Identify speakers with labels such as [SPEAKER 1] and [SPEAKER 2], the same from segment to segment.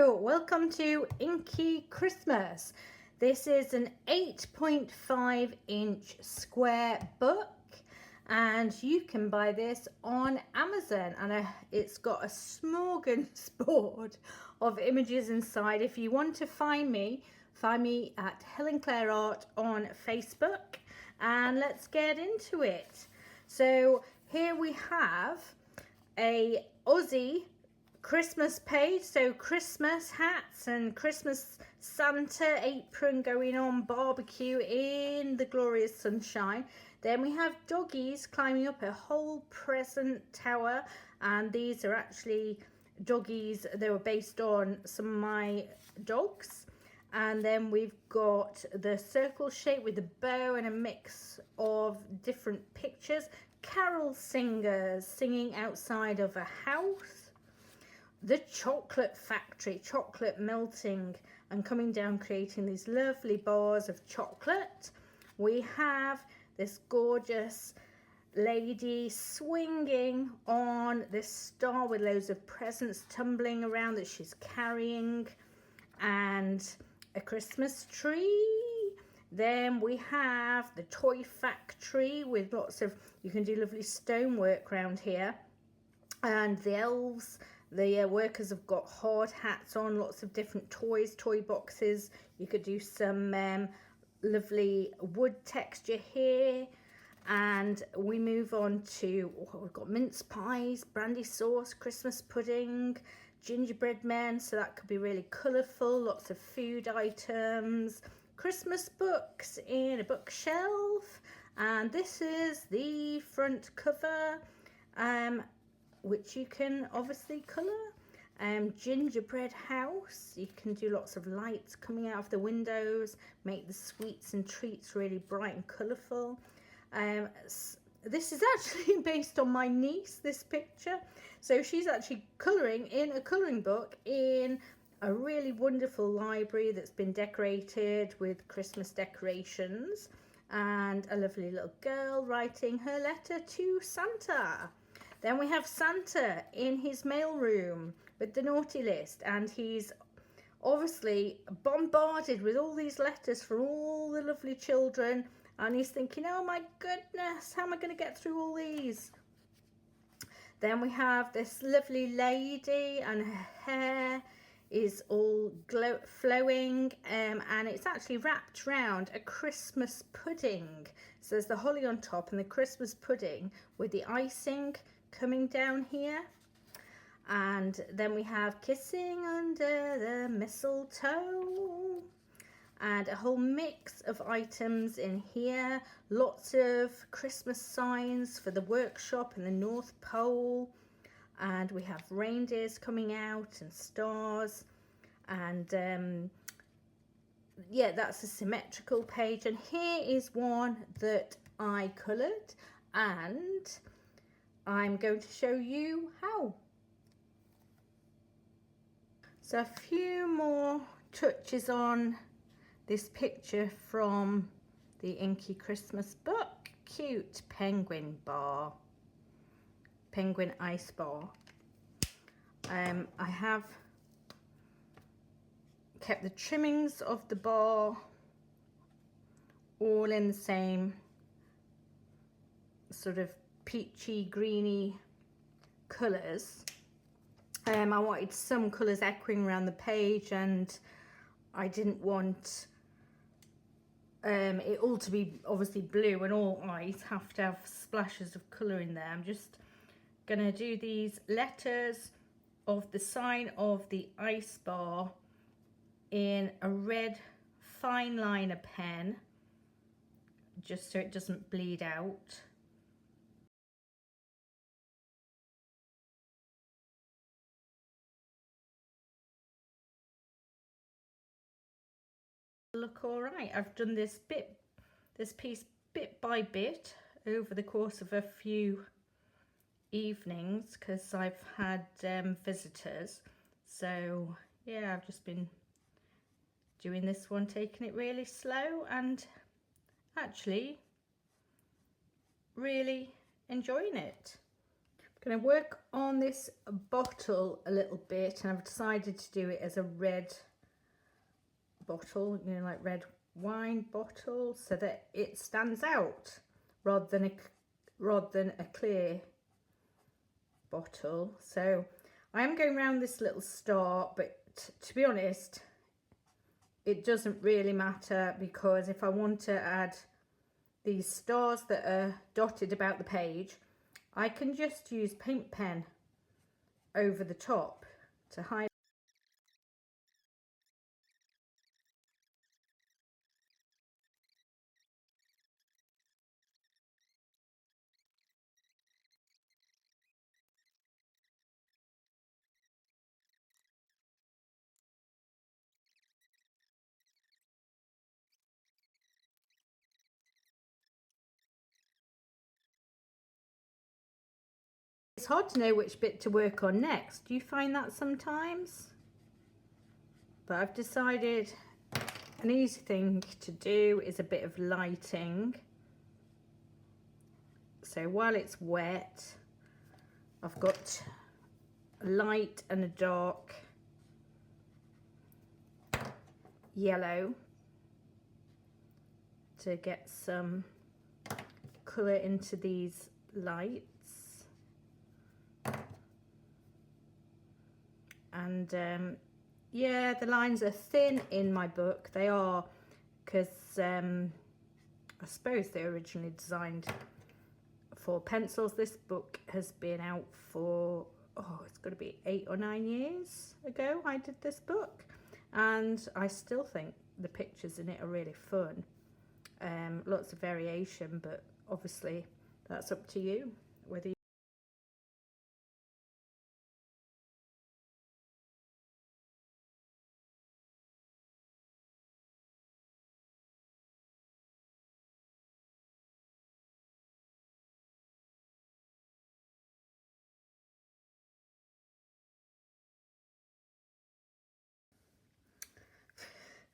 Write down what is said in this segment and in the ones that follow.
[SPEAKER 1] Hello, welcome to Inky Christmas. This is an 8.5-inch square book and you can buy this on Amazon, and it's got a smorgasbord of images inside. If you want to find me at Helen Claire Art on Facebook, and let's get into it. So here we have a Aussie Christmas page, so Christmas hats and Christmas Santa apron going on, barbecue in the glorious sunshine. Then we have doggies climbing up a whole present tower, and these are actually doggies. They were based on some of my dogs. And then we've got the circle shape with a bow and a mix of different pictures. Carol singers singing outside of a house. The chocolate factory, chocolate melting and coming down, creating these lovely bars of chocolate. We have this gorgeous lady swinging on this star with loads of presents tumbling around that she's carrying, and a Christmas tree. Then we have the toy factory with lots of, you can do lovely stonework around here, and the elves. The workers have got hard hats on, lots of different toys, toy boxes. You could do some lovely wood texture here. And we move on to, we've got mince pies, brandy sauce, Christmas pudding, gingerbread men, so that could be really colourful, lots of food items, Christmas books in a bookshelf. And this is the front cover, which you can obviously colour. Gingerbread house, you can do lots of lights coming out of the windows, make the sweets and treats really bright and colourful. This is actually based on my niece, this picture. So she's actually colouring in a colouring book in a really wonderful library that's been decorated with Christmas decorations, and a lovely little girl writing her letter to Santa. Then we have Santa in his mailroom with the naughty list, and he's obviously bombarded with all these letters from all the lovely children, and he's thinking, oh my goodness, how am I going to get through all these? Then we have this lovely lady, and her hair is all flowing, and it's actually wrapped around a Christmas pudding. So there's the holly on top and the Christmas pudding with the icing coming down here. And then we have kissing under the mistletoe, and a whole mix of items in here. Lots of Christmas signs for the workshop in the North Pole, and we have reindeers coming out and stars. And yeah, that's a symmetrical page. And here is one that I coloured, and I'm going to show you how. So a few more touches on this picture from the Inky Christmas book. Cute penguin bar, penguin ice bar. I have kept the trimmings of the bar all in the same sort of peachy greeny colours. I wanted some colours echoing around the page, and I didn't want it all to be obviously blue, and all eyes have to have splashes of colour in there. I'm just gonna do these letters of the sign of the ice bar in a red fine liner pen, just so it doesn't bleed out. Look all right. I've done this piece bit by bit over the course of a few evenings because I've had visitors. So yeah, I've just been doing this one, taking it really slow, and actually really enjoying it. going to work on this bottle a little bit, and I've decided to do it as a red bottle, you know, like red wine bottle, so that it stands out rather than a clear bottle. So I am going around this little star, but to be honest, it doesn't really matter, because if I want to add these stars that are dotted about the page, I can just use paint pen over the top to highlight. It's hard to know which bit to work on next. Do you find that sometimes? But I've decided an easy thing to do is a bit of lighting. So while it's wet, I've got a light and a dark yellow to get some colour into these lights. And yeah, the lines are thin in my book. They are, because I suppose they were originally designed for pencils. This book has been out for, oh, it's got to be 8 or 9 years ago I did this book, and I still think the pictures in it are really fun. Lots of variation, but obviously that's up to you whether you.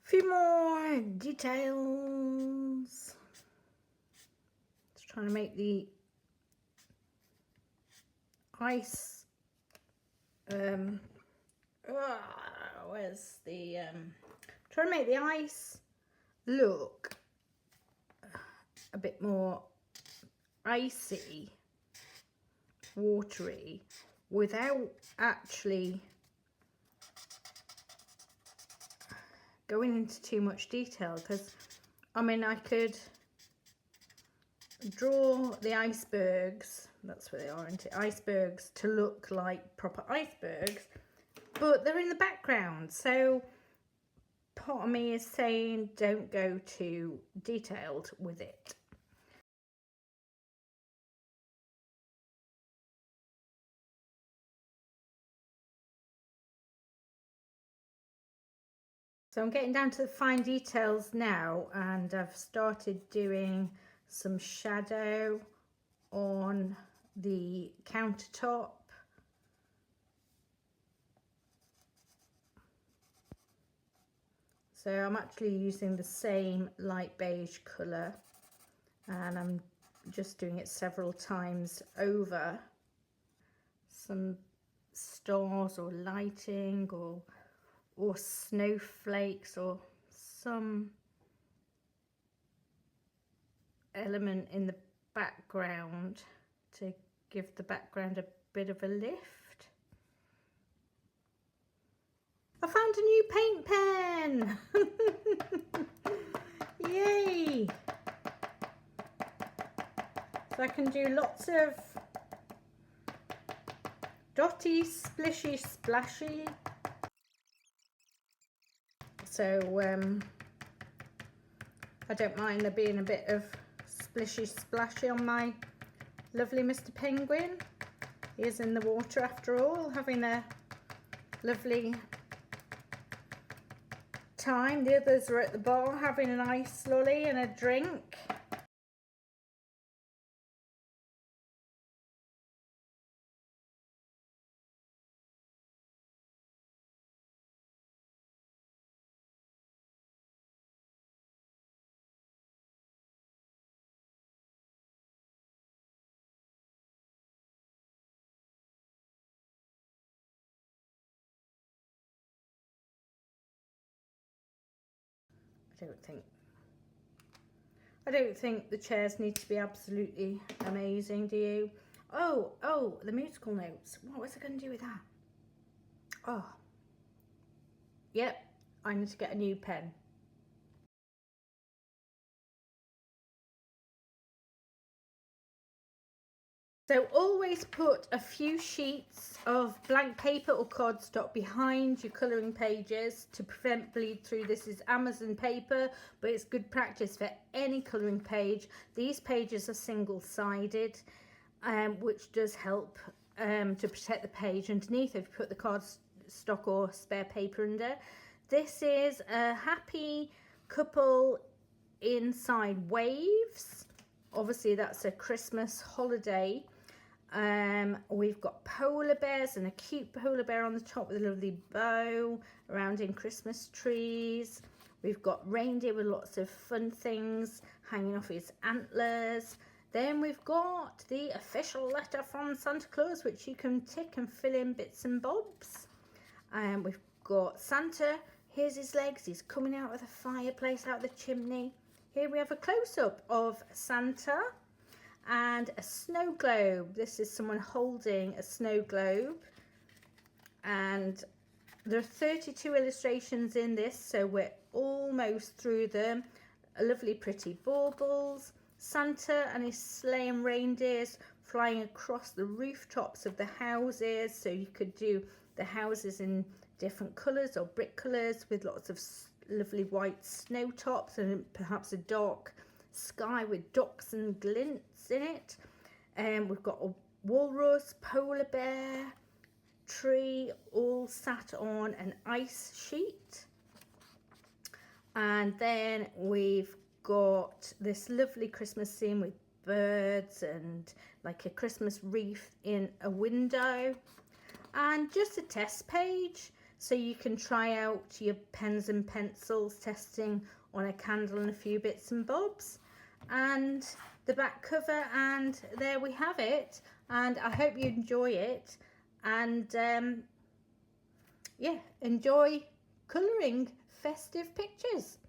[SPEAKER 1] Few more details. Just trying to make the ice. Where's the? Trying to make the ice look a bit more icy, watery, without actually going into too much detail, because I mean I could draw the icebergs, that's what they are, aren't it? Icebergs, to look like proper icebergs, but they're in the background, so part of me is saying don't go too detailed with it. So I'm getting down to the fine details now, and I've started doing some shadow on the countertop. So I'm actually using the same light beige colour, and I'm just doing it several times over. Some stars or lighting or snowflakes or some element in the background to give the background a bit of a lift. I found a new paint pen! Yay! So I can do lots of dotty, splishy, splashy. So I don't mind there being a bit of splishy splashy on my lovely Mr. Penguin. He is in the water after all, having a lovely time. The others are at the bar having an ice lolly and a drink. I don't think the chairs need to be absolutely amazing, do you? Oh, the musical notes. What was I going to do with that? Oh, yep, I need to get a new pen. So always put a few sheets of blank paper or cardstock behind your colouring pages to prevent bleed through. This is Amazon paper, but it's good practice for any colouring page. These pages are single-sided, which does help to protect the page underneath if you put the cardstock or spare paper under. This is a happy couple inside waves. Obviously that's a Christmas holiday. We've got polar bears and a cute polar bear on the top with a lovely bow around in Christmas trees. We've got reindeer with lots of fun things hanging off his antlers. Then we've got the official letter from Santa Claus, which you can tick and fill in bits and bobs. We've got Santa. Here's his legs. He's coming out of the fireplace, out the chimney. Here we have a close-up of Santa and a snow globe. This is someone holding a snow globe, and there are 32 illustrations in this, so we're almost through them. A lovely pretty baubles, Santa and his sleigh and reindeers flying across the rooftops of the houses, so you could do the houses in different colours or brick colours with lots of lovely white snow tops and perhaps a dark sky with ducks and glints in it. We've got a walrus, polar bear, tree all sat on an ice sheet. And then we've got this lovely Christmas scene with birds and like a Christmas wreath in a window, and just a test page so you can try out your pens and pencils, testing on a candle and a few bits and bobs, and the back cover, and there we have it. And I hope you enjoy it, and yeah, enjoy colouring festive pictures.